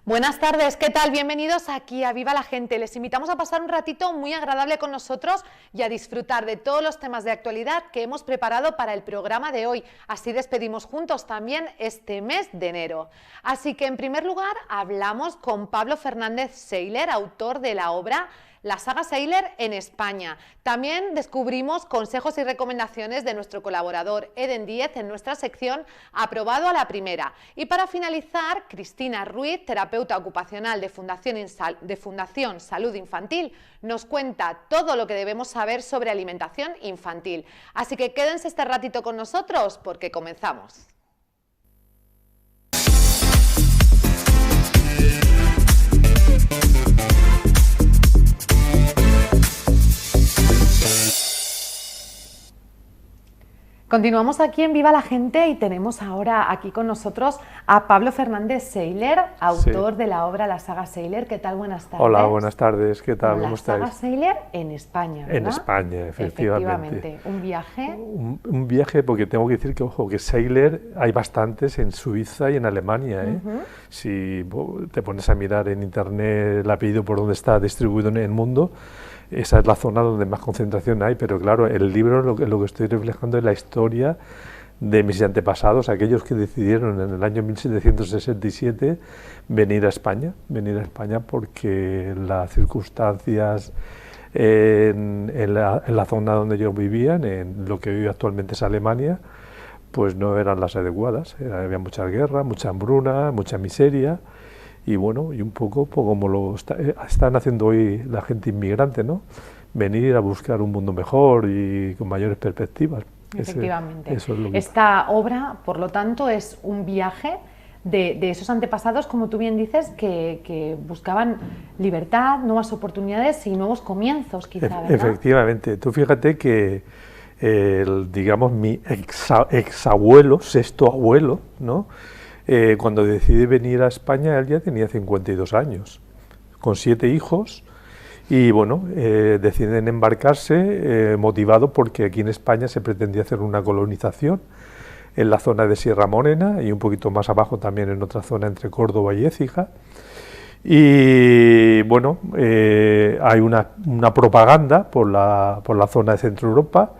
Buenas tardes, ¿qué tal? Bienvenidos aquí a Viva la Gente. Les invitamos a pasar un ratito muy agradable con nosotros y a disfrutar de todos los temas de actualidad que hemos preparado para el programa de hoy. Así despedimos juntos también este mes de enero. Así que en primer lugar hablamos con Pablo Fernández Seyler, autor de la obra La saga Seyler en España. También descubrimos consejos y recomendaciones de nuestro colaborador Eden Díez en nuestra sección Aprobado a la Primera. Y para finalizar, Cristina Ruiz, terapeuta ocupacional de Fundación Salud Infantil, nos cuenta todo lo que debemos saber sobre alimentación infantil. Así que quédense este ratito con nosotros porque comenzamos. Continuamos aquí en Viva la Gente y tenemos ahora aquí con nosotros a Pablo Fernández Seyler, autor de la obra La saga Seyler. ¿Qué tal? Buenas tardes. Hola, buenas tardes. ¿Qué tal? ¿Cómo estáis? La saga Seyler en España, ¿verdad? En España, efectivamente. Un viaje. Un viaje, porque tengo que decir que, ojo, que Seyler hay bastantes en Suiza y en Alemania, ¿eh? Si te pones a mirar en internet el apellido por donde está distribuido en el mundo, esa es la zona donde más concentración hay, pero claro, el libro lo que estoy reflejando es la historia de mis antepasados, aquellos que decidieron en el año 1767 venir a España porque las circunstancias en la zona donde ellos vivían, en lo que hoy actualmente es Alemania, pues no eran las adecuadas, había mucha guerra, mucha hambruna, mucha miseria. Y bueno, y un poco como lo están haciendo hoy la gente inmigrante, ¿no? Venir a buscar un mundo mejor y con mayores perspectivas. Efectivamente. Eso es lo que... Esta obra, por lo tanto, es un viaje de esos antepasados, como tú bien dices, que buscaban libertad, nuevas oportunidades y nuevos comienzos, quizá, ¿verdad? Efectivamente. Tú fíjate que, digamos, mi exabuelo, sexto abuelo, ¿no? Cuando decidí venir a España, él ya tenía 52 años, con 7 hijos, y bueno, deciden embarcarse motivado porque aquí en España se pretendía hacer una colonización en la zona de Sierra Morena y un poquito más abajo también en otra zona entre Córdoba y Écija. Y bueno, hay una propaganda por la zona de Centro Europa.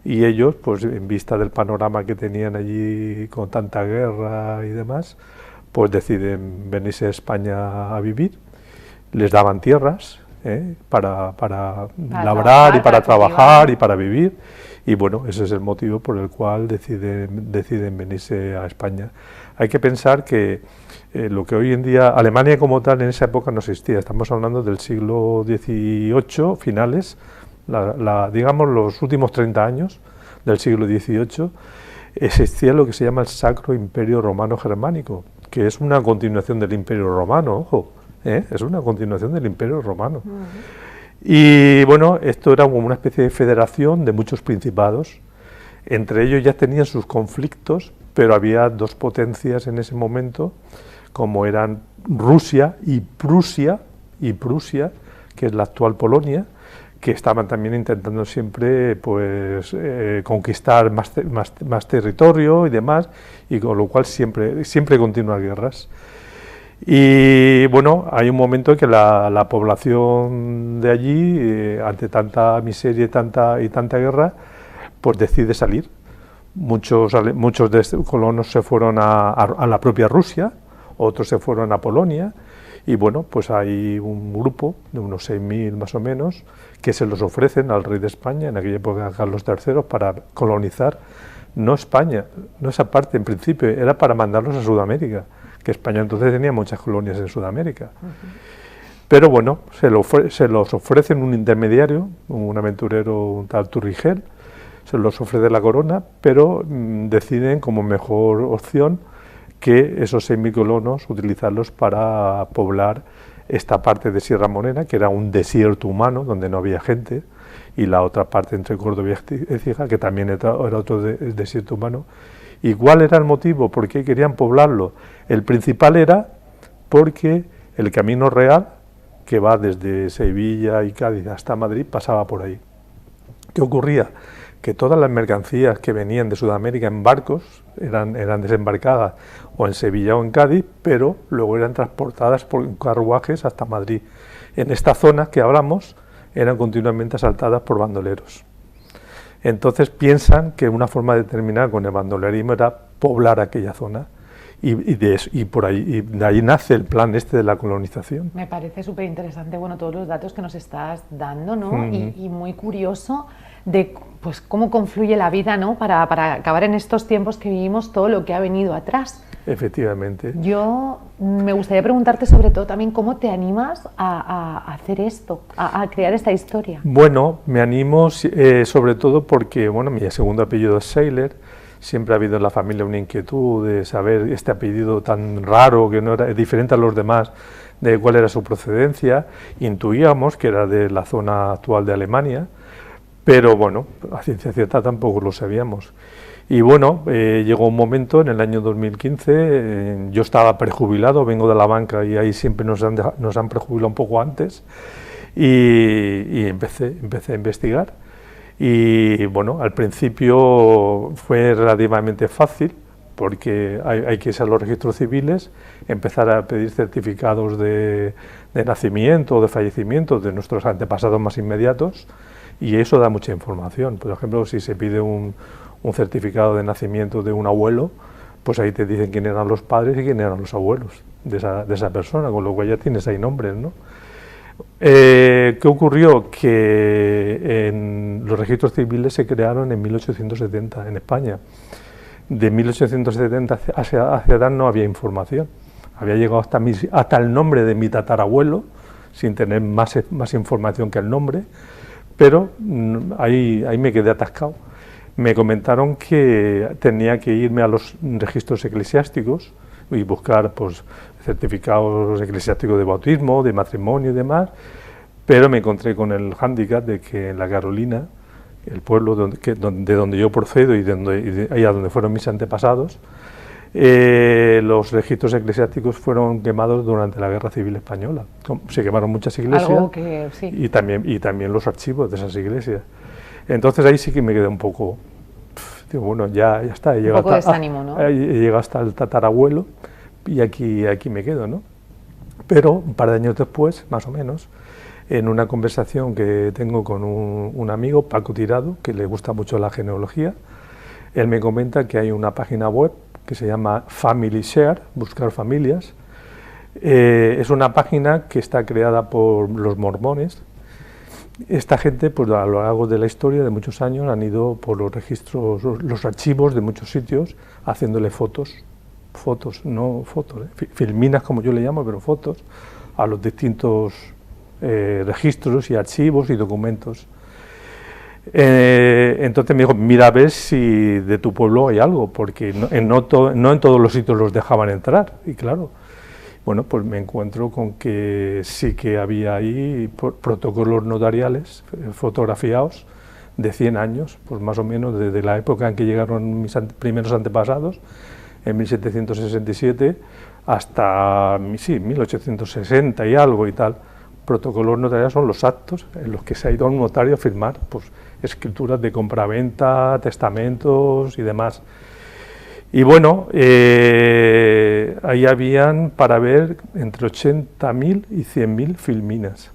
Y ellos, pues en vista del panorama que tenían allí con tanta guerra y demás, pues deciden venirse a España a vivir. Les daban tierras para labrar y para trabajar y para vivir. Y bueno, ese es el motivo por el cual deciden venirse a España. Hay que pensar que lo que hoy en día, Alemania como tal en esa época no existía. Estamos hablando del siglo XVIII, finales, digamos los últimos 30 años del siglo XVIII, existía lo que se llama el Sacro Imperio Romano Germánico, que es una continuación del Imperio Romano, ojo, es una continuación del Imperio Romano. Y bueno, esto era como una especie de federación de muchos principados, entre ellos ya tenían sus conflictos, pero había dos potencias en ese momento, como eran Rusia y Prusia, que es la actual Polonia, que estaban también intentando siempre pues conquistar más territorio y demás, y con lo cual siempre continuan guerras. Y bueno, hay un momento en que la población de allí, ante tanta miseria y tanta guerra, pues decide salir. Muchos de estos colonos se fueron a la propia Rusia, otros se fueron a Polonia, y bueno, pues hay un grupo de unos 6.000 más o menos que se los ofrecen al rey de España, en aquella época Carlos III, para colonizar, no España, no esa parte en principio, era para mandarlos a Sudamérica, que España entonces tenía muchas colonias en Sudamérica. Pero bueno, se los ofrecen un intermediario, un aventurero, un tal Turrigel, se los ofrece la corona, pero deciden como mejor opción que esos 6.000 colonos utilizarlos para poblar esta parte de Sierra Morena, que era un desierto humano, donde no había gente, y la otra parte entre Córdoba y Écija, que también era otro desierto humano. ¿Y cuál era el motivo? ¿Por qué querían poblarlo? El principal era porque el camino real, que va desde Sevilla y Cádiz hasta Madrid, pasaba por ahí. ¿Qué ocurría? que todas las mercancías que venían de Sudamérica en barcos eran desembarcadas o en Sevilla o en Cádiz, pero luego eran transportadas por carruajes hasta Madrid. En esta zona que hablamos eran continuamente asaltadas por bandoleros. Entonces piensan que una forma de terminar con el bandolerismo era poblar aquella zona. Y de ahí nace el plan este de la colonización. Me parece súper interesante, bueno, todos los datos que nos estás dando, ¿no? Y muy curioso de pues cómo confluye la vida, ¿no? Para acabar en estos tiempos que vivimos todo lo que ha venido atrás. Efectivamente. Yo me gustaría preguntarte sobre todo también cómo te animas a hacer esto, a crear esta historia. Bueno, me animo sobre todo porque, bueno, mi segundo apellido es Seiler. Siempre ha habido en la familia una inquietud de saber este apellido tan raro, que no era diferente a los demás, de cuál era su procedencia. Intuíamos que era de la zona actual de Alemania, pero bueno, a ciencia cierta tampoco lo sabíamos. Y bueno, llegó un momento en el año 2015, yo estaba prejubilado, vengo de la banca y ahí siempre nos han prejubilado un poco antes, y empecé a investigar. Y bueno, al principio fue relativamente fácil porque hay que irse a los registros civiles, empezar a pedir certificados de nacimiento o de fallecimiento de nuestros antepasados más inmediatos, y eso da mucha información. Por ejemplo, si se pide un certificado de nacimiento de un abuelo, pues ahí te dicen quién eran los padres y quién eran los abuelos de esa persona, con lo cual ya tienes ahí nombres, ¿no? ¿Qué ocurrió? Que los registros civiles se crearon en 1870 en España. De 1870 hacia edad no había información. Había llegado hasta el nombre de mi tatarabuelo, sin tener más información que el nombre, pero ahí me quedé atascado. Me comentaron que tenía que irme a los registros eclesiásticos y buscar pues, certificados eclesiásticos de bautismo, de matrimonio y demás, pero me encontré con el hándicap de que en la Carolina, el pueblo de donde yo procedo y a donde fueron mis antepasados, los registros eclesiásticos fueron quemados durante la Guerra Civil Española. Se quemaron muchas iglesias sí. y también los archivos de esas iglesias. Entonces ahí sí que me quedé un poco, digo, bueno, ya está, he llegado hasta el tatarabuelo y aquí me quedo, ¿no? Pero un par de años después, más o menos, en una conversación que tengo con un amigo, Paco Tirado, que le gusta mucho la genealogía, él me comenta que hay una página web que se llama Family Share, buscar familias. Es una página que está creada por los mormones. Esta gente, pues a lo largo de la historia, de muchos años, han ido por los registros, los archivos de muchos sitios, haciéndole filminas como yo le llamo, pero fotos, a los distintos registros y archivos y documentos. Entonces me dijo, mira a ver si de tu pueblo hay algo, porque no en todos los sitios los dejaban entrar, y claro, bueno, pues me encuentro con que sí que había ahí protocolos notariales fotografiados de 100 años, pues más o menos desde la época en que llegaron mis primeros antepasados, en 1767, hasta 1860 y algo y tal. Protocolos notariales son los actos en los que se ha ido a un notario a firmar pues, escrituras de compraventa, testamentos y demás. Y bueno, ahí habían para ver entre 80.000 y 100.000 filminas.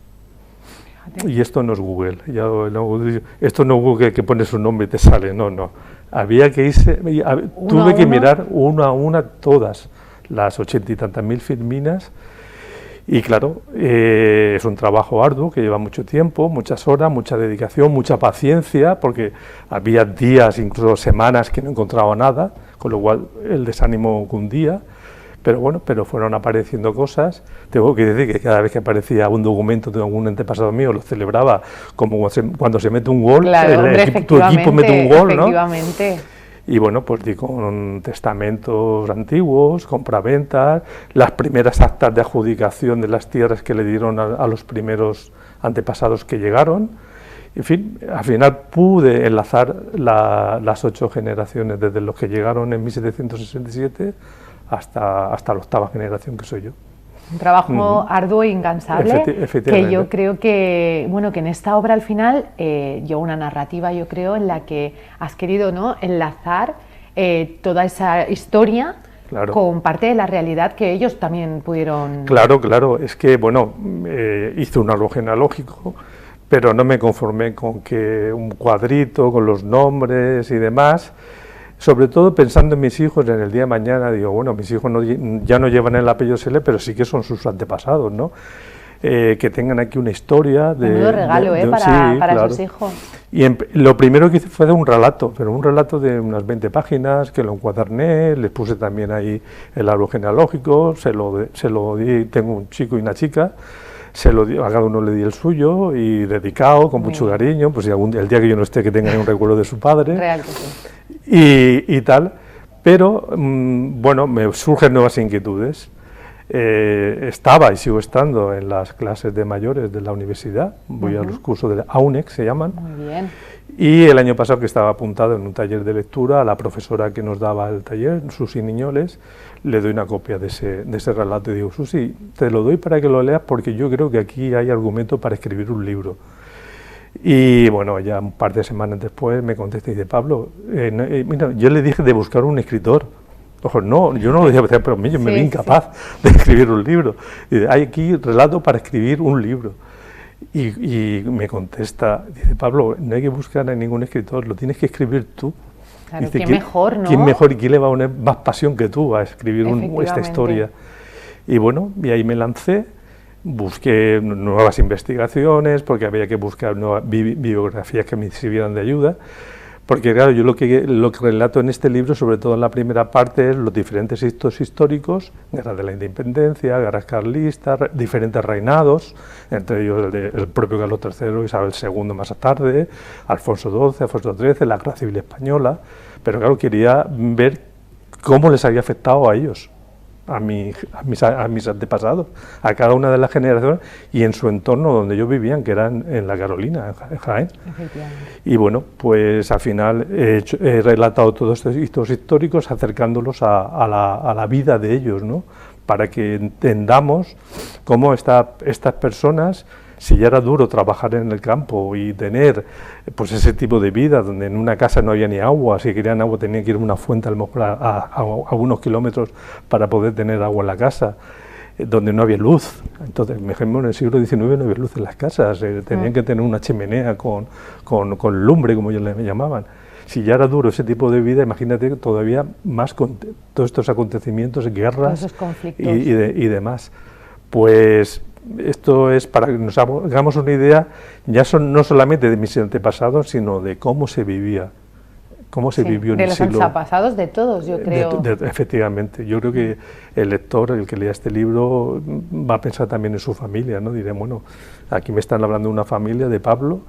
Fíjate. Y esto no es Google, esto no es Google que pones un nombre y te sale, no. Había que irse, tuve que mirar una a una todas las 80 y tantas mil filminas. Y claro, es un trabajo arduo que lleva mucho tiempo, muchas horas, mucha dedicación, mucha paciencia, porque había días, incluso semanas que no encontraba nada, con lo cual el desánimo cundía, pero bueno, fueron apareciendo cosas. Tengo que decir que cada vez que aparecía un documento de algún antepasado mío lo celebraba como cuando se mete un gol, claro, tu equipo mete un gol, ¿no? Efectivamente. Y bueno, pues di con testamentos antiguos, compraventas, las primeras actas de adjudicación de las tierras que le dieron a los primeros antepasados que llegaron. En fin, al final pude enlazar las 8 generaciones, desde los que llegaron en 1767 hasta la 8ª generación que soy yo. Un trabajo arduo e incansable, que yo creo que, bueno, que en esta obra al final lleva una narrativa, yo creo, en la que has querido, ¿no?, enlazar toda esa historia con parte de la realidad que ellos también pudieron... Claro, es que, bueno, hice un árbol genealógico, pero no me conformé con que un cuadrito con los nombres y demás. Sobre todo pensando en mis hijos, en el día de mañana, digo, bueno, mis hijos ya no llevan el apellido Sele, pero sí que son sus antepasados, ¿no? Que tengan aquí una historia de... Menudo regalo, para sus hijos. Y lo primero que hice fue de un relato, pero un relato de unas 20 páginas, que lo encuaderné, les puse también ahí el árbol genealógico, se lo di, tengo un chico y una chica, se lo di, a cada uno le di el suyo, y dedicado, con mucho cariño, pues si el día que yo no esté, que tengan un recuerdo de su padre. Real que sí. Y tal, pero bueno, me surgen nuevas inquietudes. Estaba y sigo estando en las clases de mayores de la universidad, voy a los cursos de AUNEC, se llaman. Muy bien. Y el año pasado, que estaba apuntado en un taller de lectura, a la profesora que nos daba el taller, Susi Niñoles, le doy una copia de ese relato y digo, Susi, te lo doy para que lo leas porque yo creo que aquí hay argumento para escribir un libro. Y bueno, ya un par de semanas después me contesta y dice, Pablo, mira, yo le dije de buscar un escritor. Ojo, no, yo no lo dije, pero yo me vi incapaz de escribir un libro. Y dice, hay aquí relato para escribir un libro. Y me contesta, dice, Pablo, no hay que buscar a ningún escritor, lo tienes que escribir tú. Claro, dice, ¿quién mejor, no? ¿Quién mejor y quién le va a poner más pasión que tú a escribir esta historia? Y bueno, y ahí me lancé. Busqué nuevas investigaciones porque había que buscar nuevas biografías que me sirvieran de ayuda, porque claro, yo lo que relato en este libro, sobre todo en la primera parte, es los diferentes hitos históricos, guerra de la independencia, guerras carlistas, diferentes reinados, entre ellos el propio Carlos III, Isabel II más tarde, Alfonso XII, Alfonso XIII, la Guerra Civil Española, pero claro, quería ver cómo les había afectado a ellos. A mis antepasados, a cada una de las generaciones y en su entorno donde ellos vivían, que eran en la Carolina, en Jaén. Y bueno, pues al final he relatado todos estos hitos históricos acercándolos a la vida de ellos, ¿no? Para que entendamos cómo estas personas, si ya era duro trabajar en el campo y tener pues ese tipo de vida, donde en una casa no había ni agua, si querían agua tenían que ir a una fuente a lo mejor a unos kilómetros para poder tener agua en la casa, donde no había luz. Entonces, por ejemplo, en el siglo XIX no había luz en las casas, tenían que tener una chimenea con lumbre, como ellos le llamaban. Si ya era duro ese tipo de vida, imagínate todavía más con todos estos acontecimientos, guerras y demás. Pues esto es para que nos hagamos una idea, ya no solamente de mis antepasados, sino de cómo se vivía, cómo se vivió en el siglo... De los antepasados de todos, yo creo. Efectivamente, yo creo que el lector, el que lea este libro, va a pensar también en su familia, ¿no? Diré, bueno, aquí me están hablando de una familia, de Pablo,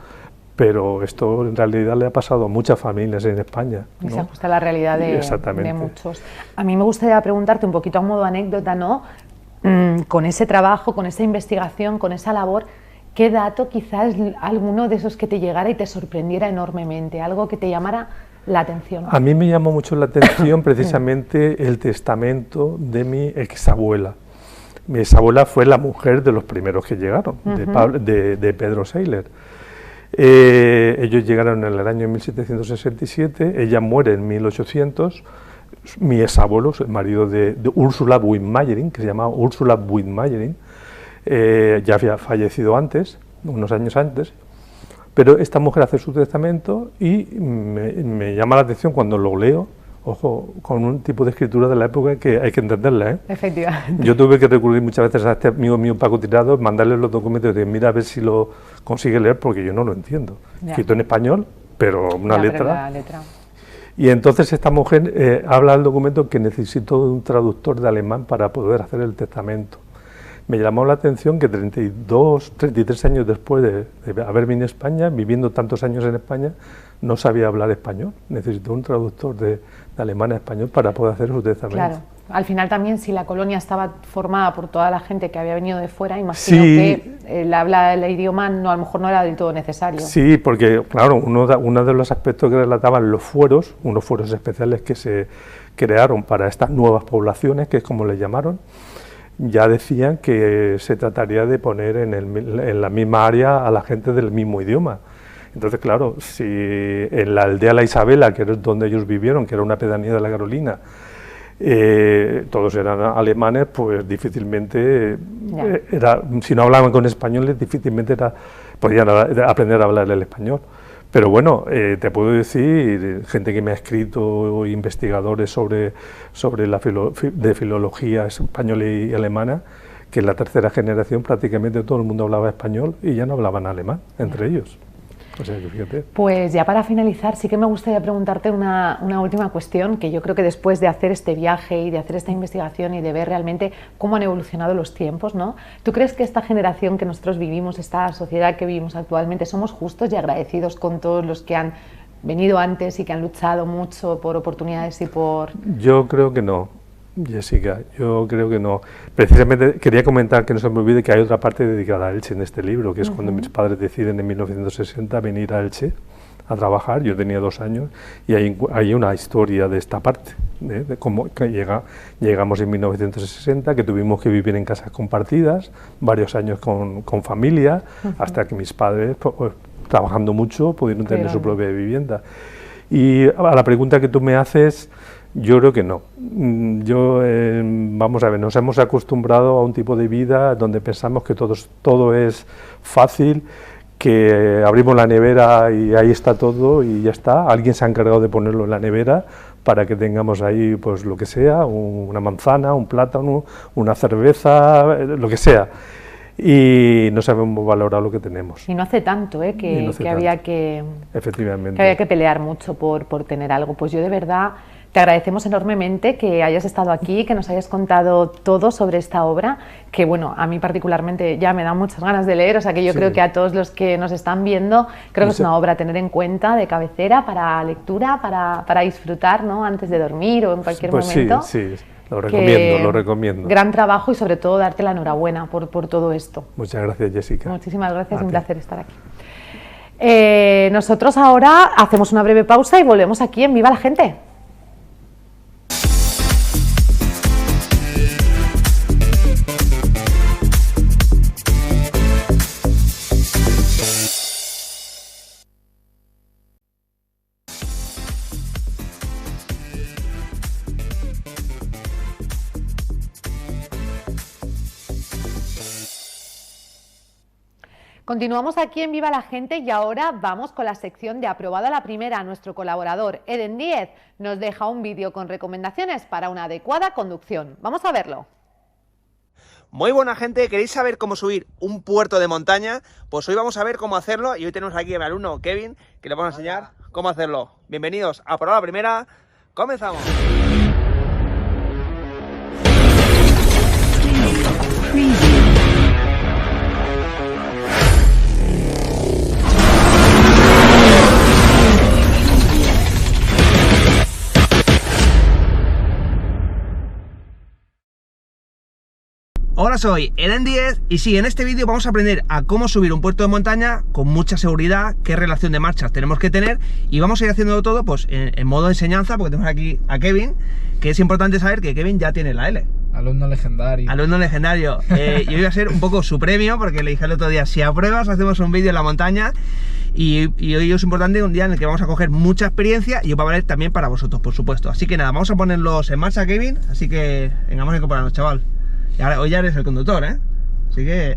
pero esto en realidad le ha pasado a muchas familias en España, ¿no? Y se ajusta a la realidad de muchos. A mí me gustaría preguntarte un poquito a modo anécdota, ¿no? Con ese trabajo, con esa investigación, con esa labor, ¿qué dato quizás alguno de esos que te llegara y te sorprendiera enormemente, algo que te llamara la atención? A mí me llamó mucho la atención precisamente el testamento de mi exabuela. Mi exabuela fue la mujer de los primeros que llegaron, de Pedro Seiler. Ellos llegaron en el año 1767, ella muere en 1800, mi exabuelo, el marido de Úrsula Buyn-Mayerin, que se llamaba Úrsula Buyn-Mayerin, ya había fallecido antes, unos años antes, pero esta mujer hace su testamento y me llama la atención cuando lo leo, ojo, con un tipo de escritura de la época que hay que entenderla, ¿eh? Efectivamente. Yo tuve que recurrir muchas veces a este amigo mío Paco Tirado, mandarle los documentos y decir, mira a ver si lo consigue leer porque yo no lo entiendo. Escrito en español, pero una letra. Y entonces esta mujer habla del documento que necesitó de un traductor de alemán para poder hacer el testamento. Me llamó la atención que 33 años después de haber venido a España, viviendo tantos años en España, no sabía hablar español. Necesitó un traductor de alemán a español para poder hacer su testamento. Claro, al final también si la colonia estaba formada por toda la gente que había venido de fuera, imagino que el habla del idioma a lo mejor no era del todo necesario. Sí, porque claro, uno de los aspectos que relataban los fueros, unos fueros especiales que se crearon para estas nuevas poblaciones, que es como les llamaron, ya decían que se trataría de poner en la misma área a la gente del mismo idioma. Entonces, claro, si en la aldea La Isabela, que es donde ellos vivieron, que era una pedanía de la Carolina, todos eran alemanes, pues difícilmente, si no hablaban con españoles, difícilmente podían aprender a hablar el español. Pero bueno, te puedo decir, gente que me ha escrito, investigadores sobre de filología española y alemana, que en la tercera generación prácticamente todo el mundo hablaba español y ya no hablaban alemán entre ellos. O sea, que fíjate. Pues ya para finalizar, sí que me gustaría preguntarte una última cuestión, que yo creo que después de hacer este viaje y de hacer esta investigación y de ver realmente cómo han evolucionado los tiempos, ¿no? ¿Tú crees que esta generación que nosotros vivimos, esta sociedad que vivimos actualmente, somos justos y agradecidos con todos los que han venido antes y que han luchado mucho por oportunidades y por...? Yo creo que no, Jessica, yo creo que no. Precisamente quería comentar, que no se me olvide, que hay otra parte dedicada a Elche en este libro, que es cuando mis padres deciden en 1960 venir a Elche a trabajar. Yo tenía 2 años y hay una historia de esta parte, de cómo llegamos en 1960, que tuvimos que vivir en casas compartidas, varios años con familia, hasta que mis padres, pues, trabajando mucho, pudieron tener su propia vivienda. Y a la pregunta que tú me haces, yo creo que no. Vamos a ver, nos hemos acostumbrado a un tipo de vida donde pensamos que todo es fácil, que abrimos la nevera y ahí está todo y ya está. Alguien se ha encargado de ponerlo en la nevera para que tengamos ahí, pues, lo que sea, una manzana, un plátano, una cerveza, lo que sea. Y no sabemos valorar lo que tenemos. Y no hace tanto, que había que... Efectivamente. Que había que pelear mucho por tener algo. Pues yo de verdad te agradecemos enormemente que hayas estado aquí, que nos hayas contado todo sobre esta obra, que bueno, a mí particularmente ya me da muchas ganas de leer, o sea que yo creo que a todos los que nos están viendo, creo que es una obra a tener en cuenta, de cabecera, para lectura, para disfrutar, ¿no?, antes de dormir o en cualquier momento. Sí. Lo recomiendo. Gran trabajo y sobre todo darte la enhorabuena por todo esto. Muchas gracias, Jessica. Muchísimas gracias, un placer estar aquí. Nosotros ahora hacemos una breve pausa y volvemos aquí en Viva la Gente. Continuamos aquí en Viva la Gente y ahora vamos con la sección de Aprobada a la Primera. Nuestro colaborador Eden Díez nos deja un vídeo con recomendaciones para una adecuada conducción. Vamos a verlo. Muy buena gente, ¿queréis saber cómo subir un puerto de montaña? Pues hoy vamos a ver cómo hacerlo y hoy tenemos aquí a mi alumno Kevin, que le vamos a enseñar cómo hacerlo. Bienvenidos a Aprobada a la Primera, comenzamos. Hola, soy Eden Díez y sí, en este vídeo vamos a aprender a cómo subir un puerto de montaña con mucha seguridad, qué relación de marchas tenemos que tener y vamos a ir haciéndolo todo pues en modo enseñanza, porque tenemos aquí a Kevin, que es importante saber que Kevin ya tiene la L. Alumno legendario. Alumno legendario. Y hoy va a ser un poco su premio, porque le dije el otro día, si apruebas hacemos un vídeo en la montaña. Y hoy es importante, un día en el que vamos a coger mucha experiencia y os va a valer también para vosotros, por supuesto. Así que nada, vamos a ponerlos en marcha, Kevin. Así que vengamos a incorporarnos, chaval. Y ahora, hoy ya eres el conductor, ¿eh? Así que...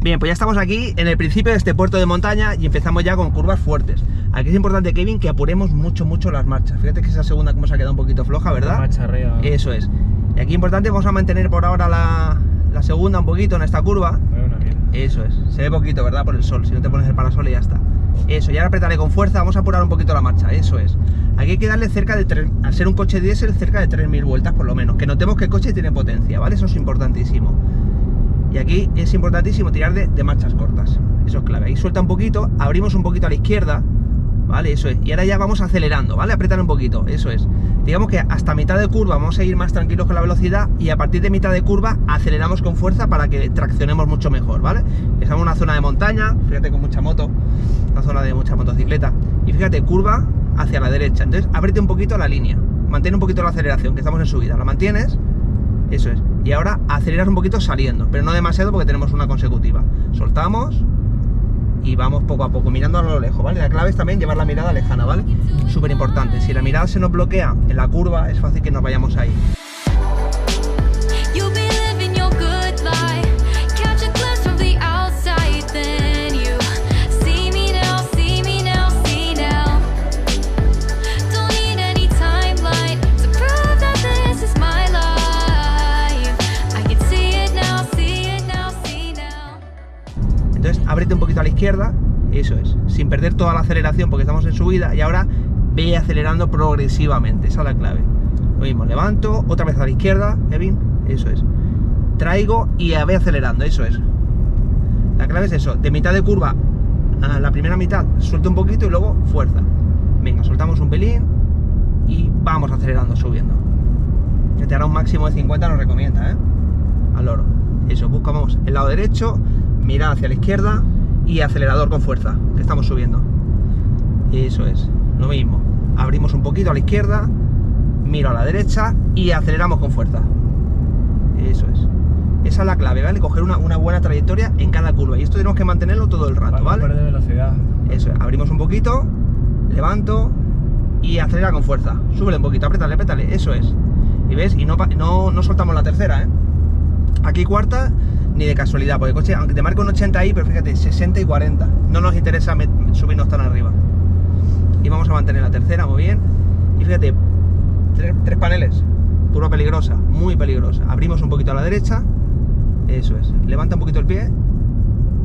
Bien, pues ya estamos aquí en el principio de este puerto de montaña y empezamos ya con curvas fuertes. Aquí es importante, Kevin, que apuremos mucho las marchas. Fíjate que esa segunda como se ha quedado un poquito floja, ¿verdad? La marcha arriba. Eso es. Y aquí importante, vamos a mantener por ahora la segunda un poquito en esta curva. Eso es. Se ve poquito, ¿verdad? Por el sol. Si no te pones el parasol y ya está. Eso, y ahora apretaré con fuerza. Vamos a apurar un poquito la marcha. Eso es. Aquí hay que darle cerca de 3, al ser un coche diésel, cerca de 3000 vueltas por lo menos. Que notemos que el coche tiene potencia, ¿vale? Eso es importantísimo. Y aquí es importantísimo tirar de marchas cortas. Eso es clave. Ahí suelta un poquito, abrimos un poquito a la izquierda, ¿vale? Eso es. Y ahora ya vamos acelerando, ¿vale? Apretar un poquito, eso es. Digamos que hasta mitad de curva vamos a ir más tranquilos con la velocidad y a partir de mitad de curva aceleramos con fuerza para que traccionemos mucho mejor, ¿vale? Estamos en una zona de montaña, fíjate, con mucha moto, una zona de mucha motocicleta. Y fíjate, curva hacia la derecha. Entonces, ábrete un poquito la línea. Mantén un poquito la aceleración, que estamos en subida. La mantienes Eso es. Y ahora aceleras un poquito saliendo, pero no demasiado porque tenemos una consecutiva. Soltamos y vamos poco a poco, mirando a lo lejos, ¿vale? La clave es también llevar la mirada lejana, ¿vale? Súper importante. Si la mirada se nos bloquea en la curva, es fácil que nos vayamos ahí. Entonces, ábrete un poquito a la izquierda, eso es, sin perder toda la aceleración porque estamos en subida, y ahora ve acelerando progresivamente, esa es la clave. Lo mismo, levanto, otra vez a la izquierda, Kevin, eso es. Traigo y ve acelerando, eso es. La clave es eso, de mitad de curva a la primera mitad, suelto un poquito y luego fuerza. Venga, soltamos un pelín y vamos acelerando, subiendo. Que te hará un máximo de 50, nos recomienda, al loro. Eso, buscamos el lado derecho, mirada hacia la izquierda y acelerador con fuerza, que estamos subiendo. Eso es, lo mismo. Abrimos un poquito a la izquierda, miro a la derecha y aceleramos con fuerza. Eso es. Esa es la clave, ¿vale? Coger una buena trayectoria en cada curva. Y esto tenemos que mantenerlo todo el rato, ¿vale? No perder velocidad. Eso es. Abrimos un poquito, levanto y acelera con fuerza. Súbele un poquito, apriétale, apriétale. Eso es. Y ves, y no soltamos la tercera, Aquí cuarta, ni de casualidad, porque el coche, aunque te marque un 80 ahí, pero fíjate, 60 y 40. No nos interesa subirnos tan arriba. Y vamos a mantener la tercera, muy bien. Y fíjate, tres paneles. Curva peligrosa, muy peligrosa. Abrimos un poquito a la derecha. Eso es. Levanta un poquito el pie,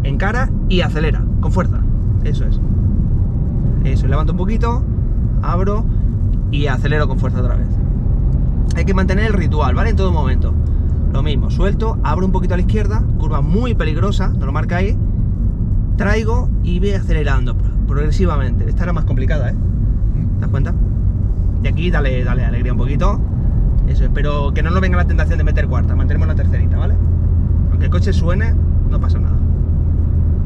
encara y acelera, con fuerza. Eso es. Eso, levanto un poquito, abro y acelero con fuerza otra vez. Hay que mantener el ritual, ¿vale? En todo momento. Lo mismo, suelto, abro un poquito a la izquierda, curva muy peligrosa, nos lo marca ahí. Traigo y voy acelerando progresivamente. Esta era más complicada, ¿te das cuenta? Y aquí dale alegría un poquito. Eso, espero que no nos venga la tentación de meter cuarta, mantenemos la tercerita, ¿vale? Aunque el coche suene, no pasa nada.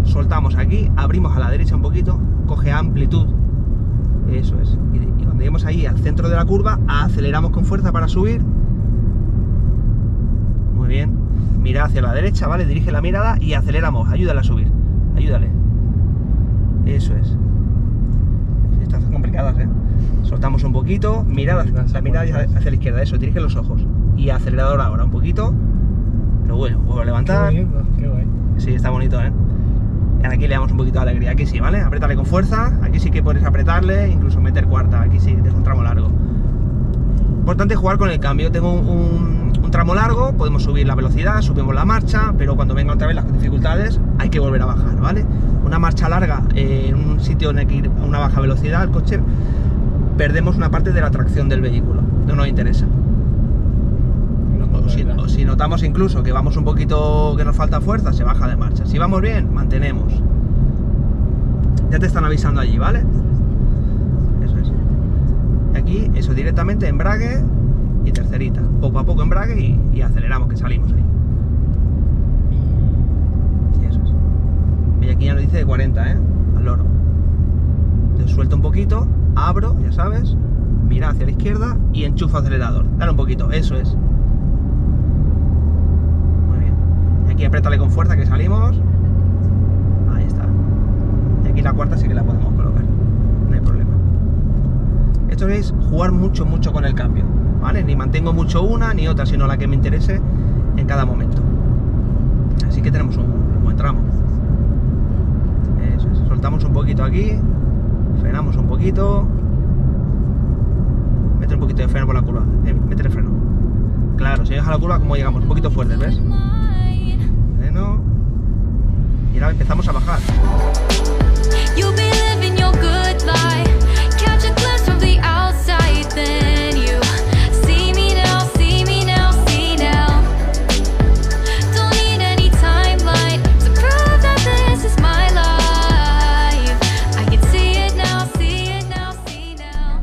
Soltamos aquí, abrimos a la derecha un poquito, coge amplitud. Eso es. Y cuando lleguemos ahí al centro de la curva, aceleramos con fuerza para subir. Muy bien. Mira hacia la derecha, ¿vale? Dirige la mirada y aceleramos. Ayúdale a subir. Ayúdale. Eso es. Estas son complicadas, Soltamos un poquito, mirada hacia la izquierda, eso, dirige los ojos. Y acelerador ahora, un poquito. Pero bueno, vuelvo a levantar. Qué bonito, qué guay. Sí, está bonito, Y aquí le damos un poquito de alegría, aquí sí, ¿vale? Apriétale con fuerza, aquí sí que puedes apretarle, incluso meter cuarta, aquí sí, es un tramo largo. Importante jugar con el cambio. Tengo un tramo largo, podemos subir la velocidad, subimos la marcha, pero cuando vengan otra vez las dificultades hay que volver a bajar, ¿vale? Una marcha larga en un sitio en el que ir a una baja velocidad, el coche, perdemos una parte de la tracción del vehículo, no nos interesa. O si notamos incluso que vamos un poquito, que nos falta fuerza, se baja de marcha. Si vamos bien, mantenemos. Ya te están avisando allí, ¿vale? Eso es. Y aquí, eso, directamente embrague y tercerita. Poco a poco embrague y aceleramos, que salimos ahí. Y eso es. Y aquí ya nos dice de 40, al loro. Entonces suelto un poquito, abro, ya sabes, mira hacia la izquierda y enchufo acelerador. Dale un poquito, eso es. Muy bien. Y aquí apriétale con fuerza que salimos. Ahí está. Y aquí la cuarta sí que la podemos colocar. No hay problema. Esto es jugar mucho con el cambio, ¿vale? Ni mantengo mucho una ni otra, sino la que me interese en cada momento. Así que tenemos un buen tramo. Eso es. Soltamos un poquito aquí. Frenamos un poquito. Mete un poquito de freno por la curva. Mete el freno. Claro, si deja la curva, como llegamos? Un poquito fuerte, ¿ves? Freno. Y ahora empezamos a bajar.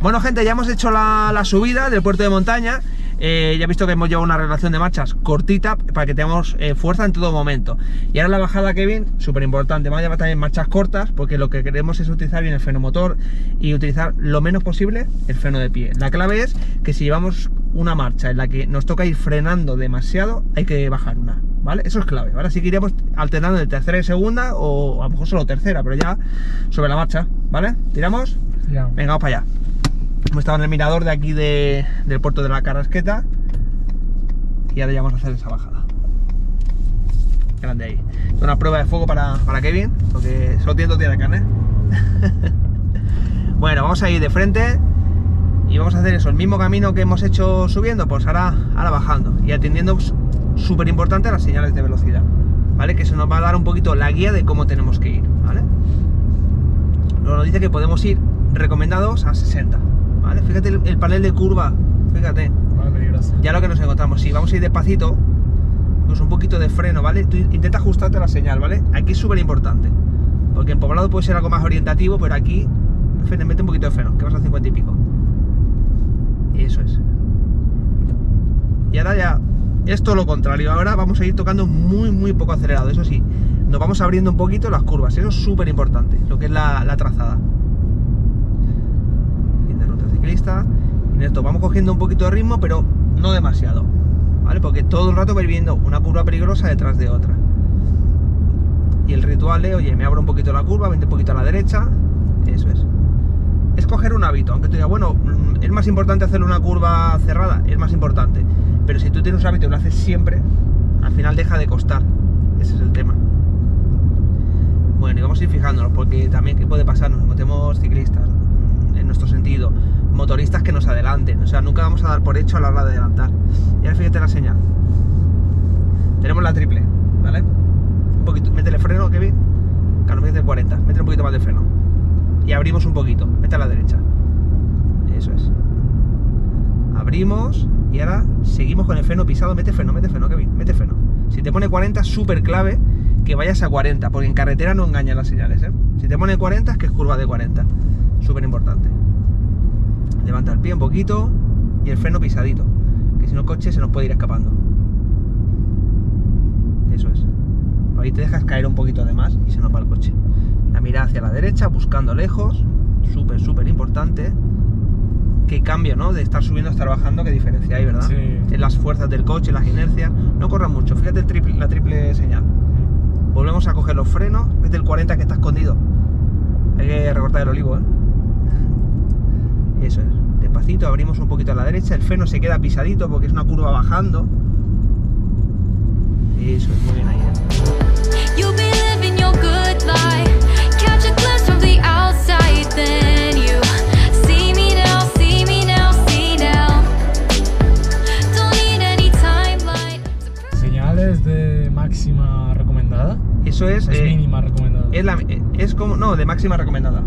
Bueno, gente, ya hemos hecho la subida del puerto de montaña. Ya he visto que hemos llevado una relación de marchas cortita para que tengamos fuerza en todo momento. Y ahora la bajada, Kevin, súper importante. Vamos a llevar también marchas cortas porque lo que queremos es utilizar bien el freno motor y utilizar lo menos posible el freno de pie. La clave es que si llevamos una marcha en la que nos toca ir frenando demasiado, hay que bajar una, ¿vale? Eso es clave, ¿vale? Así que iríamos alternando de tercera y segunda, o a lo mejor solo tercera, pero ya sobre la marcha, ¿vale? ¿Tiramos? Ya. Venga, vamos para allá. Hemos estado en el mirador de aquí del puerto de la Carrasqueta y ahora ya vamos a hacer esa bajada. Grande ahí. Es una prueba de fuego para Kevin, porque solo tiene 2 días de carne. Bueno, vamos a ir de frente y vamos a hacer eso, el mismo camino que hemos hecho subiendo, pues ahora bajando y atendiendo, súper importante, las señales de velocidad, ¿vale? Que eso nos va a dar un poquito la guía de cómo tenemos que ir, ¿vale? Luego nos dice que podemos ir recomendados a 60, ¿vale? Fíjate el panel de curva, fíjate. Vale, peligroso. Ya lo que nos encontramos, si vamos a ir despacito, pues un poquito de freno, ¿vale? Tú intenta ajustarte a la señal, ¿vale? Aquí es súper importante, porque en poblado puede ser algo más orientativo, pero aquí, mete un poquito de freno, que vas a 50 y pico. Eso es. Y ahora ya, es todo lo contrario, ahora vamos a ir tocando muy poco acelerado, eso sí, nos vamos abriendo un poquito las curvas, eso es súper importante, lo que es la trazada. Fin de ruta ciclista, y en esto vamos cogiendo un poquito de ritmo, pero no demasiado, ¿vale? Porque todo el rato vais viendo una curva peligrosa detrás de otra. Y el ritual es, oye, me abro un poquito la curva, vente un poquito a la derecha, eso es. Es coger un hábito, aunque tú digas, bueno, es más importante hacer una curva cerrada, es más importante. Pero si tú tienes un hábito y lo haces siempre, al final deja de costar. Ese es el tema. Bueno, y vamos a ir fijándonos, porque también, ¿qué puede pasar? Nos encontremos ciclistas, en nuestro sentido, motoristas que nos adelanten. O sea, nunca vamos a dar por hecho a la hora de adelantar. Y ahora fíjate la señal. Tenemos la triple, ¿vale? Un poquito, métele freno, Kevin. Claro, métele 40, métele un poquito más de freno. Y abrimos un poquito, mete a la derecha. Eso es. Abrimos y ahora seguimos con el freno pisado. Mete freno, Kevin, mete freno. Si te pone 40, súper clave que vayas a 40, porque en carretera no engañan las señales, ¿eh? Si te pone 40 es que es curva de 40. Súper importante. Levanta el pie un poquito y el freno pisadito, que si no el coche se nos puede ir escapando. Eso es. Ahí te dejas caer un poquito de más y se nos va el coche. La mirada hacia la derecha, buscando lejos, súper importante. Qué cambio, ¿no? De estar subiendo a estar bajando, qué diferencia hay, ¿verdad? Sí. En las fuerzas del coche, las inercias. No corran mucho, fíjate la triple señal. Volvemos a coger los frenos, vete el 40 que está escondido. Hay que recortar el olivo, ¿eh? Eso es. Despacito, abrimos un poquito a la derecha, el freno se queda pisadito porque es una curva bajando. Eso es, muy bien ahí, ¿eh? You'll be living your good life. Catch a glimpse from the outside, then you see me now, see me now, see now. Don't need any timeline. ¿Señales de máxima recomendada? Eso es. Es mínima recomendada. Es como. No, de máxima recomendada.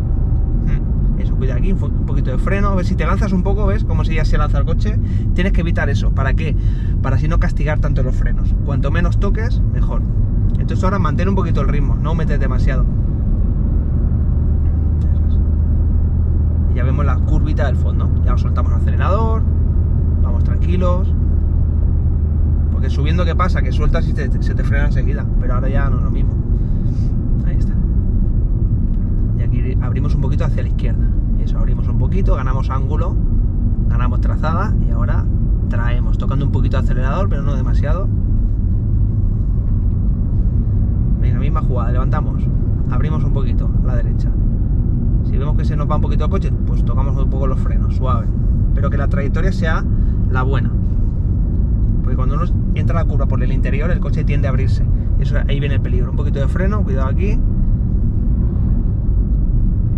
Eso, cuida aquí, un poquito de freno. A ver si te lanzas un poco, ¿ves? Como si ya se lanza el coche. Tienes que evitar eso. ¿Para qué? Para así no castigar tanto los frenos. Cuanto menos toques, mejor. Entonces ahora mantén un poquito el ritmo, no metes demasiado. Y ya vemos la curvita del fondo. Ya soltamos el acelerador, vamos tranquilos. Porque subiendo, ¿qué pasa? Que sueltas y se te frena enseguida. Pero ahora ya no es lo mismo. Ahí está. Y aquí abrimos un poquito hacia la izquierda. Y eso, abrimos un poquito, ganamos ángulo, ganamos trazada y ahora traemos, tocando un poquito de acelerador, pero no demasiado. Venga, misma jugada, levantamos, abrimos un poquito a la derecha. Si vemos que se nos va un poquito el coche, pues tocamos un poco los frenos, suave, pero que la trayectoria sea la buena, porque cuando uno entra a la curva por el interior, el coche tiende a abrirse, y eso, ahí viene el peligro. Un poquito de freno, cuidado aquí.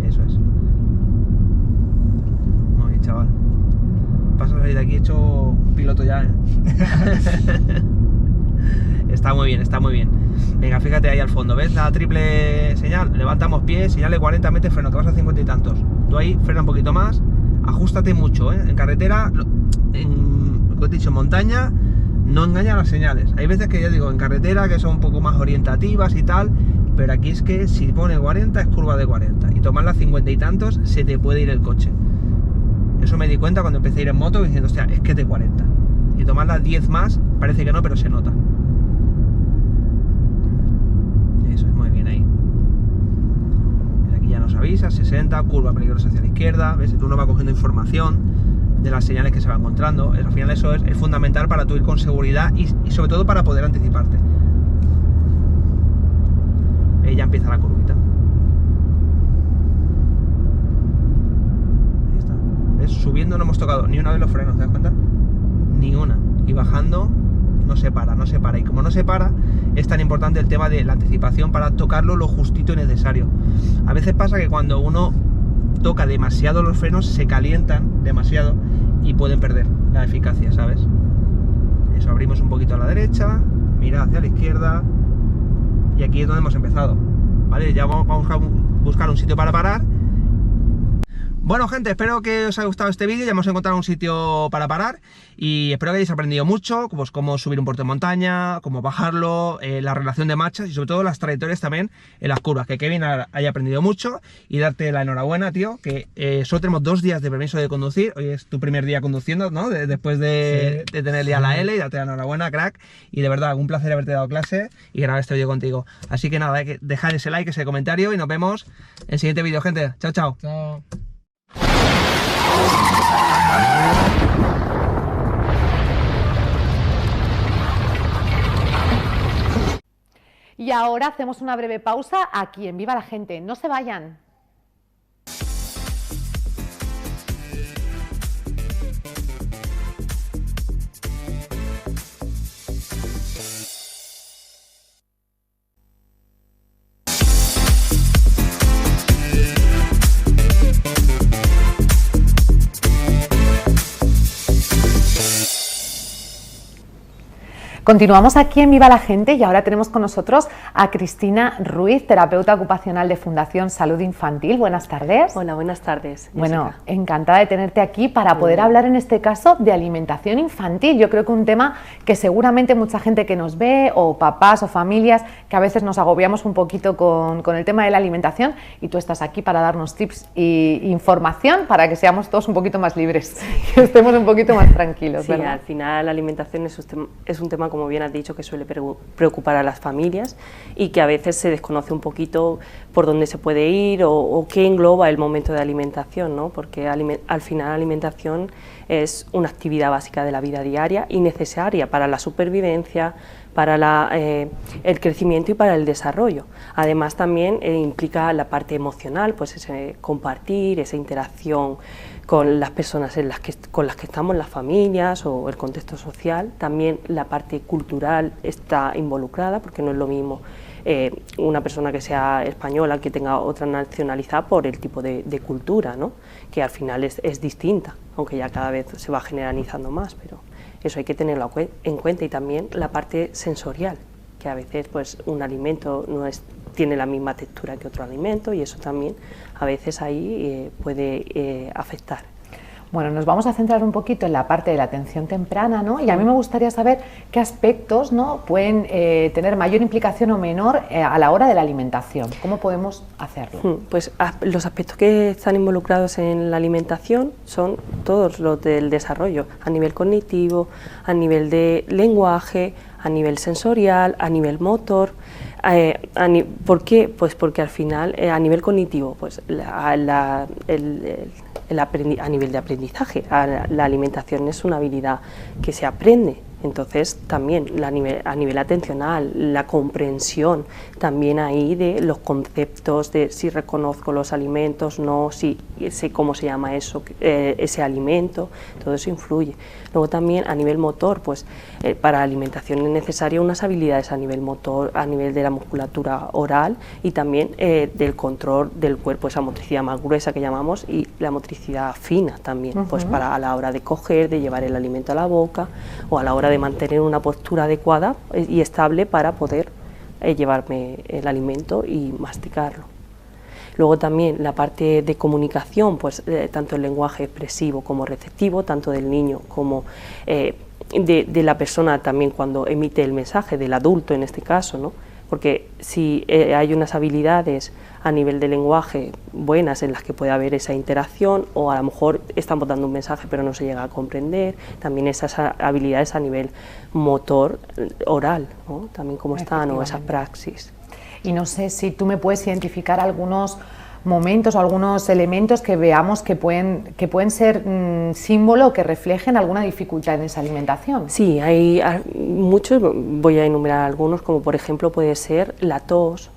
Eso es. Muy bien, chaval. Paso a salir de aquí hecho un piloto ya, ¿eh? Está muy bien, está muy bien. Venga, fíjate ahí al fondo, ¿ves? La triple señal, levantamos pies, señal de 40, mete freno, que vas a 50 y tantos. Tú ahí, frena un poquito más, ajustate mucho, ¿eh? En carretera, lo que he dicho, en montaña, no engaña las señales. Hay veces que ya digo, en carretera, que son un poco más orientativas y tal, pero aquí es que si pone 40 es curva de 40, y tomarla 50 y tantos, se te puede ir el coche. Eso me di cuenta cuando empecé a ir en moto, diciendo, hostia, es que es de 40. Y tomarla 10 más, parece que no, pero se nota. Eso es, muy bien ahí. Aquí ya nos avisa, 60, curva peligrosa hacia la izquierda, ¿ves? Uno va cogiendo información. las señales que se va encontrando. Al final eso es fundamental para tú ir con seguridad y sobre todo para poder anticiparte. Ya empieza la curvita. Ahí está. ¿Ves? Subiendo no hemos tocado ni una vez los frenos, ¿te das cuenta? Ni una. Y bajando no se para, no se para. Y como no se para, es tan importante el tema de la anticipación para tocarlo lo justito y necesario. A veces pasa que cuando uno toca demasiado los frenos, se calientan demasiado y pueden perder la eficacia, ¿sabes? Eso, abrimos un poquito a la derecha, mira hacia la izquierda. Y aquí es donde hemos empezado, ¿vale? Ya vamos a buscar un sitio para parar. Bueno, gente, espero que os haya gustado este vídeo. Ya hemos encontrado un sitio para parar y espero que hayáis aprendido mucho, pues cómo subir un puerto de montaña, cómo bajarlo, la relación de marchas y sobre todo las trayectorias también en las curvas. Que Kevin haya aprendido mucho y darte la enhorabuena, tío, que solo tenemos 2 días de permiso de conducir. Hoy es tu primer día conduciendo, ¿no? Después de tener ya la L, y darte la enhorabuena, crack. Y de verdad, un placer haberte dado clase y grabar este vídeo contigo. Así que nada, hay que dejar ese like, ese comentario y nos vemos en el siguiente vídeo, gente. Chao, chao. Chao. Y ahora hacemos una breve pausa aquí en Viva la Gente. No se vayan. Continuamos aquí en Viva la Gente y ahora tenemos con nosotros a Cristina Ruiz, terapeuta ocupacional de Fundación Salud Infantil. Buenas tardes. Hola, buenas tardes, Jessica. Bueno, encantada de tenerte aquí para poder hablar en este caso de alimentación infantil. Yo creo que un tema que seguramente mucha gente que nos ve, o papás o familias, que a veces nos agobiamos un poquito con el tema de la alimentación, y tú estás aquí para darnos tips e información para que seamos todos un poquito más libres, que estemos un poquito más tranquilos, Sí, ¿verdad? al final la alimentación es un tema, como bien has dicho, que suele preocupar a las familias y que a veces se desconoce un poquito por dónde se puede ir o qué engloba el momento de alimentación, ¿no? Porque al final la alimentación es una actividad básica de la vida diaria y necesaria para la supervivencia, para el crecimiento y para el desarrollo. Además también implica la parte emocional, pues ese compartir, esa interacción con las personas con las que estamos, las familias o el contexto social. También la parte cultural está involucrada, porque no es lo mismo una persona que sea española que tenga otra nacionalidad por el tipo de cultura, ¿no? Que al final es distinta, aunque ya cada vez se va generalizando más, pero eso hay que tenerlo en cuenta. Y también la parte sensorial, que a veces pues un alimento tiene la misma textura que otro alimento, y eso también a veces ahí puede afectar. Bueno, nos vamos a centrar un poquito en la parte de la atención temprana, ¿no? Y a mí me gustaría saber qué aspectos, ¿no?, pueden tener mayor implicación o menor a la hora de la alimentación. ¿Cómo podemos hacerlo? Pues los aspectos que están involucrados en la alimentación son todos los del desarrollo, a nivel cognitivo, a nivel de lenguaje, a nivel sensorial, a nivel motor. ¿Por qué? Pues porque al final, a nivel cognitivo, pues a nivel de aprendizaje, la alimentación es una habilidad que se aprende. Entonces también a nivel atencional, la comprensión también ahí de los conceptos de si reconozco los alimentos, no, si sé cómo se llama eso, ese alimento, todo eso influye. Luego también a nivel motor, pues para la alimentación es necesaria unas habilidades a nivel motor, a nivel de la musculatura oral y también del control del cuerpo, esa motricidad más gruesa que llamamos, y la motricidad fina también, pues para a la hora de coger, de llevar el alimento a la boca, o a la hora de mantener una postura adecuada y estable para poder llevarme el alimento y masticarlo. Luego también la parte de comunicación, pues tanto el lenguaje expresivo como receptivo, tanto del niño como de la persona también cuando emite el mensaje, del adulto en este caso, ¿no? Porque si hay unas habilidades a nivel de lenguaje buenas en las que puede haber esa interacción, o a lo mejor estamos dando un mensaje pero no se llega a comprender, también esas habilidades a nivel motor oral, ¿no? También cómo están, o esas praxis. Y no sé si tú me puedes identificar algunos momentos o algunos elementos que veamos que pueden ser símbolo o que reflejen alguna dificultad en esa alimentación. Sí, hay muchos, voy a enumerar algunos, como por ejemplo puede ser la tos,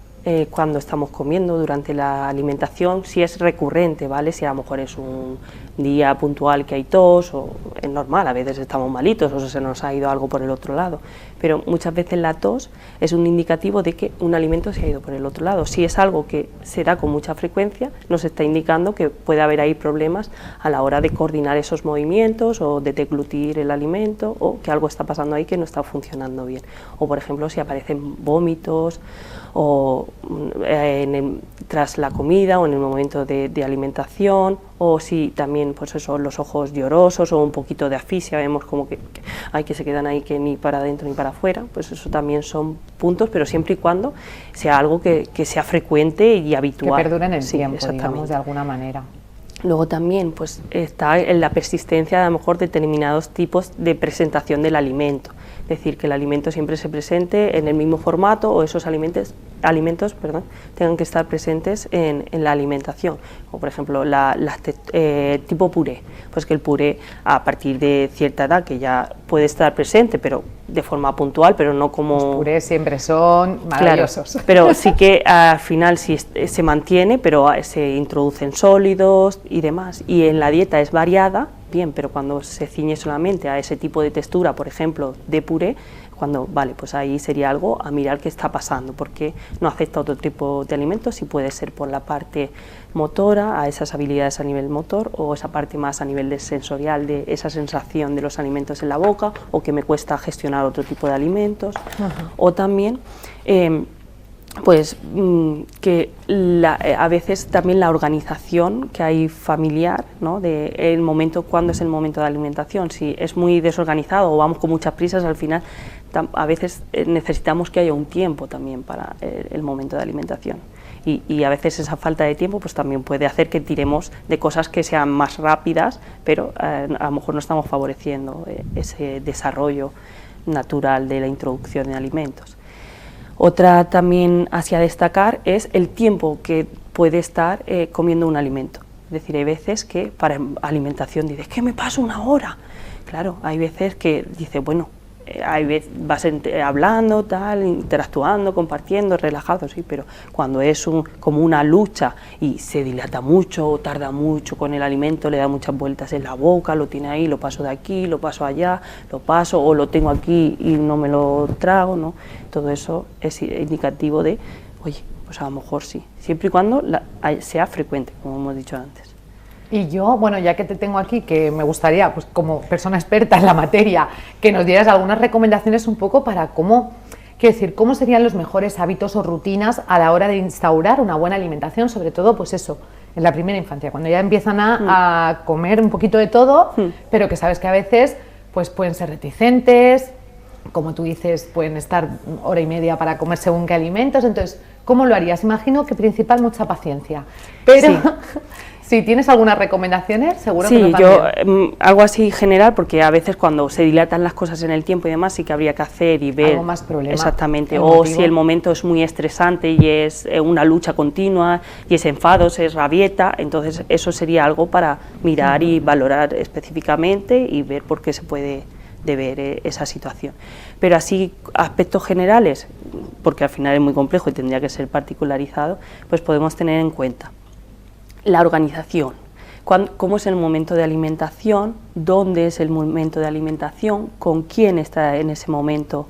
cuando estamos comiendo durante la alimentación, si es recurrente, ¿vale? Si a lo mejor es un día puntual que hay tos, o es normal, a veces estamos malitos o se nos ha ido algo por el otro lado, pero muchas veces la tos es un indicativo de que un alimento se ha ido por el otro lado. Si es algo que se da con mucha frecuencia, nos está indicando que puede haber ahí problemas a la hora de coordinar esos movimientos o de deglutir el alimento, o que algo está pasando ahí que no está funcionando bien. O por ejemplo, si aparecen vómitos o tras la comida o en el momento de alimentación, o si también pues eso, los ojos llorosos o un poquito de asfixia, vemos como que se quedan ahí que ni para adentro ni para afuera, pues eso también son puntos, pero siempre y cuando sea algo que sea frecuente y habitual. Que perdure en el tiempo, digamos, de alguna manera. Luego también pues está en la persistencia a lo mejor de determinados tipos de presentación del alimento, es decir, que el alimento siempre se presente en el mismo formato o esos alimentos tengan que estar presentes en la alimentación, o por ejemplo tipo puré, pues que el puré a partir de cierta edad que ya puede estar presente, pero de forma puntual, pero no como... Los purés siempre son maravillosos. Claro, pero sí que al final sí se mantiene, pero se introducen sólidos y demás, y en la dieta es variada, bien, pero cuando se ciñe solamente a ese tipo de textura, por ejemplo, de puré, pues ahí sería algo a mirar qué está pasando, porque no acepta otro tipo de alimentos, si puede ser por la parte motora, a esas habilidades a nivel motor, o esa parte más a nivel de sensorial, de esa sensación de los alimentos en la boca, o que me cuesta gestionar otro tipo de alimentos. O también que a veces también la organización que hay familiar, ¿no? De el momento, cuándo es el momento de alimentación, si es muy desorganizado o vamos con muchas prisas, al final a veces necesitamos que haya un tiempo también para el momento de alimentación, y a veces esa falta de tiempo pues también puede hacer que tiremos de cosas que sean más rápidas, pero a lo mejor no estamos favoreciendo ese desarrollo natural de la introducción de alimentos. Otra también hacia destacar es el tiempo que puede estar comiendo un alimento. Es decir, hay veces que para alimentación dices, ¿qué me paso una hora? Claro, hay veces que dices, bueno, vas hablando, tal, interactuando, compartiendo, relajado, sí, pero cuando es como una lucha y se dilata mucho o tarda mucho con el alimento, le da muchas vueltas en la boca, lo tiene ahí, lo paso de aquí, lo paso allá, lo paso o lo tengo aquí y no me lo trago, ¿no? Todo eso es indicativo de, oye, pues a lo mejor sí, siempre y cuando sea frecuente, como hemos dicho antes. Y yo, bueno, ya que te tengo aquí, que me gustaría, pues como persona experta en la materia, que nos dieras algunas recomendaciones un poco para cómo serían los mejores hábitos o rutinas a la hora de instaurar una buena alimentación, sobre todo, pues eso, en la primera infancia, cuando ya empiezan a comer un poquito de todo, pero que sabes que a veces pues pueden ser reticentes, como tú dices, pueden estar hora y media para comer según qué alimentos, entonces, ¿cómo lo harías? Imagino que principal mucha paciencia, pero... Sí. Si tienes algunas recomendaciones, seguro que nos van bien. Yo algo así general, porque a veces cuando se dilatan las cosas en el tiempo y demás, sí que habría que hacer y ver. Algo más problema. Exactamente, o si el momento es muy estresante y es una lucha continua, y es enfados, es rabieta, entonces eso sería algo para mirar y valorar específicamente y ver por qué se puede deber esa situación. Pero así, aspectos generales, porque al final es muy complejo y tendría que ser particularizado, pues podemos tener en cuenta la organización, cómo es el momento de alimentación, dónde es el momento de alimentación, con quién está en ese momento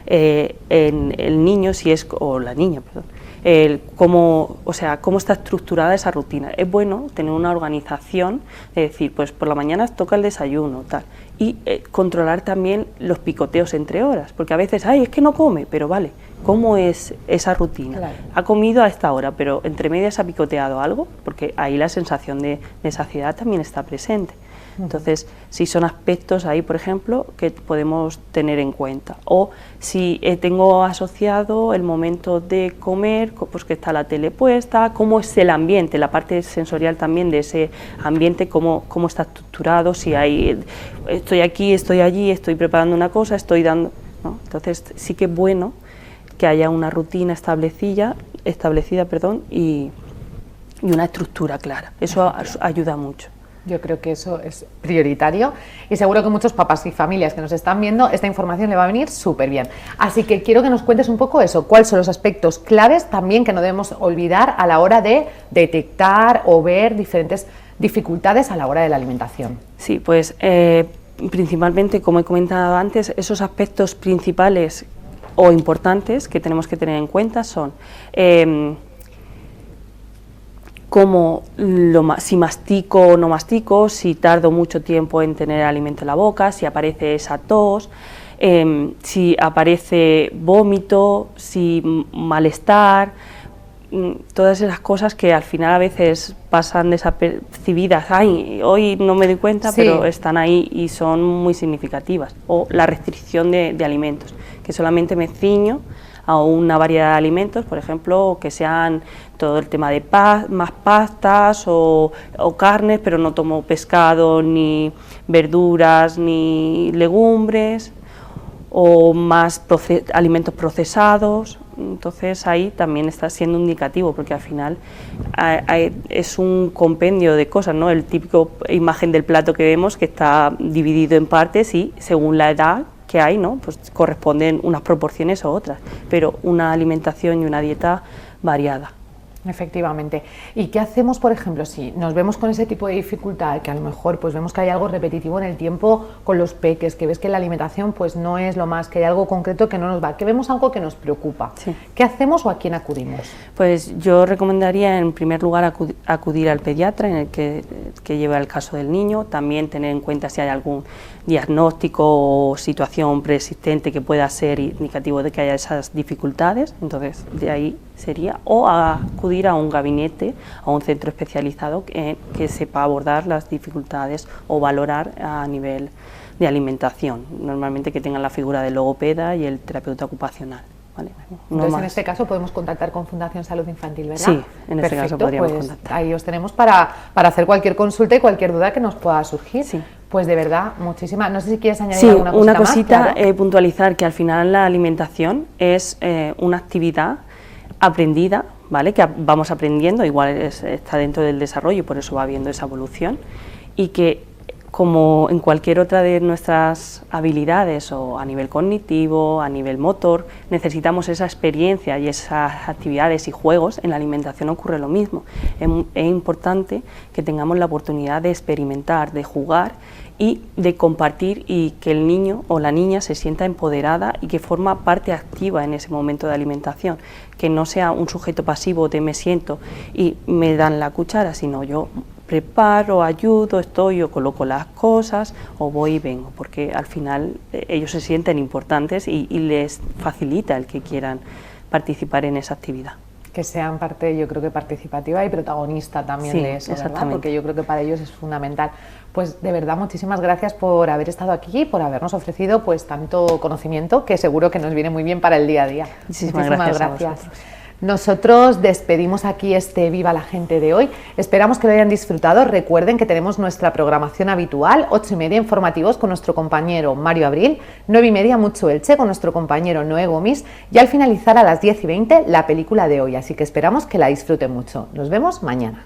el niño, o la niña, perdón, cómo está estructurada esa rutina. Es bueno tener una organización, es decir, pues por la mañana toca el desayuno, tal, y controlar también los picoteos entre horas, porque a veces, es que no come, pero vale, ¿cómo es esa rutina? Claro. Ha comido a esta hora, pero entre medias ha picoteado algo, porque ahí la sensación de saciedad también está presente. Entonces, si son aspectos ahí, por ejemplo, que podemos tener en cuenta. O si tengo asociado el momento de comer, pues que está la tele puesta, cómo es el ambiente, la parte sensorial también de ese ambiente, cómo está estructurado, si estoy aquí, estoy allí, estoy preparando una cosa, estoy dando, ¿no? Entonces, sí que es bueno que haya una rutina establecida, y y una estructura clara. Eso ayuda mucho. Yo creo que eso es prioritario y seguro que muchos papás y familias que nos están viendo esta información le va a venir súper bien. Así que quiero que nos cuentes un poco eso, cuáles son los aspectos claves también que no debemos olvidar a la hora de detectar o ver diferentes dificultades a la hora de la alimentación. Sí, pues principalmente, como he comentado antes, esos aspectos principales o importantes que tenemos que tener en cuenta son si mastico o no mastico, si tardo mucho tiempo en tener el alimento en la boca, si aparece esa tos, si aparece vómito, si malestar, todas esas cosas que al final a veces pasan desapercibidas. Ay, hoy no me doy cuenta, sí, pero están ahí y son muy significativas. O la restricción de alimentos, que solamente me ciño a una variedad de alimentos, por ejemplo, que sean todo el tema de más pastas o carnes, pero no tomo pescado, ni verduras, ni legumbres, o más alimentos procesados. Entonces ahí también está siendo indicativo, porque al final es un compendio de cosas, ¿no? El típico imagen del plato que vemos, que está dividido en partes y según la edad que hay, ¿no? Pues corresponden unas proporciones u otras, pero una alimentación y una dieta variada. Efectivamente. ¿Y qué hacemos, por ejemplo, si nos vemos con ese tipo de dificultad, que a lo mejor pues vemos que hay algo repetitivo en el tiempo con los peques, que ves que la alimentación pues no es lo más, que hay algo concreto que no nos va, que vemos algo que nos preocupa? Sí. ¿Qué hacemos o a quién acudimos? Pues yo recomendaría en primer lugar acudir al pediatra en el que lleva el caso del niño, también tener en cuenta si hay algún diagnóstico o situación preexistente que pueda ser indicativo de que haya esas dificultades, entonces de ahí sería, o acudir a un gabinete, a un centro especializado que sepa abordar las dificultades o valorar a nivel de alimentación, normalmente que tengan la figura del logopeda y el terapeuta ocupacional. ¿Vale? Entonces, en este caso podemos contactar con Fundación Salud Infantil, ¿verdad? Sí, en este caso podríamos contactar. Ahí os tenemos para hacer cualquier consulta y cualquier duda que nos pueda surgir. Sí. Pues de verdad, muchísimas. No sé si quieres añadir alguna cosita más. Sí, una cosita, claro. Puntualizar que al final la alimentación es una actividad aprendida, ¿vale? Que vamos aprendiendo, igual está dentro del desarrollo y por eso va habiendo esa evolución, y que como en cualquier otra de nuestras habilidades, o a nivel cognitivo, a nivel motor, necesitamos esa experiencia y esas actividades y juegos. En la alimentación ocurre lo mismo. Es importante que tengamos la oportunidad de experimentar, de jugar y de compartir, y que el niño o la niña se sienta empoderada y que forma parte activa en ese momento de alimentación, que no sea un sujeto pasivo de me siento y me dan la cuchara, sino yo preparo, ayudo, estoy, yo coloco las cosas o voy y vengo, porque al final ellos se sienten importantes y les facilita el que quieran participar en esa actividad. Que sean parte, yo creo que participativa y protagonista también de eso, ¿verdad? Porque yo creo que para ellos es fundamental. Pues de verdad, muchísimas gracias por haber estado aquí y por habernos ofrecido pues tanto conocimiento, que seguro que nos viene muy bien para el día a día. Muchísimas gracias. Nosotros despedimos aquí este Viva la Gente de hoy. Esperamos que lo hayan disfrutado. Recuerden que tenemos nuestra programación habitual, 8:30 informativos con nuestro compañero Mario Abril, 9:30 Mucho Elche con nuestro compañero Noé Gomis, y al finalizar a las 10:20 la película de hoy. Así que esperamos que la disfruten mucho. Nos vemos mañana.